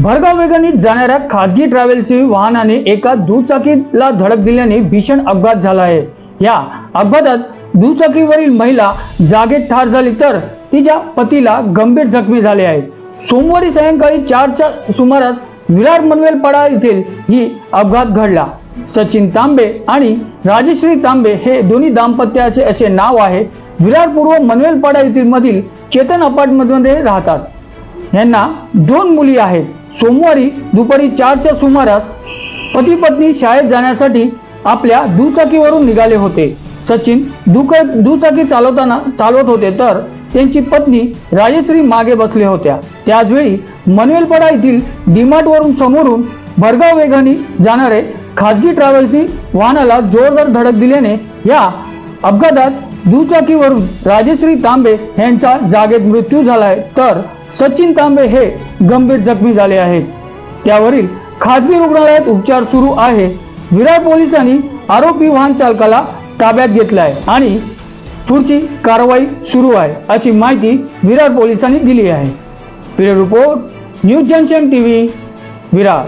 भरधाव वेगाने जाणाऱ्या खासगी ट्रॅव्हल्स वाहनाने एका दुचाकीला धडक दिल्याने भीषण अपघात झाला आहे। या अपघातात दुचाकीवरील महिला जागेत ठार झाली तर तिच्या पतीला गंभीर जखमी झाले आहे। सोमवारी सायंकाळी 4च्या सुमारास विरार मनवेलपाडा येथील ही अपघात घडला। सचिन तांबे आणि राजश्री तांबे हे दोन्ही दाम्पत्याचे असे नाव आहे। विरार पूर्व मनवेलपाडा येथील मधील चेतन अपार्टमेंटमध्ये राहतात। यांना 2 मुली आहेत। सोमवारी दुपारी 4च्या सुमारास पती पत्नी शाळेत जाण्यासाठी आपल्या दुचाकीवरून निघाले होते। सचिन दुचाकी चालवत होते तर त्यांची पत्नी राजश्री मागे बसल्या होत्या। त्याचवेळी मनवेलपाडा येथील डीमार्ट वरून समोरून भरधाव वेगाने जाणारे खासगी ट्रॅव्हल्स वाहनाला जोरदार धडक दिल्याने या अपघातात दुचाकीवरून राजश्री तांबे यांचा जागेत मृत्यू झाला आहे तर सचिन तांबे हे गंभीर जखमी झाले आहेत। त्यावरील खासगी रुग्णालयात उपचार सुरू आहे। विरार पोलिसांनी आरोपी वाहन चालकाला ताब्यात घेतले आहे आणि पुढची कारवाई सुरू आहे अशी माहिती विरार पोलिसांनी दिली आहे। Bureau report, news junction TV, Virar.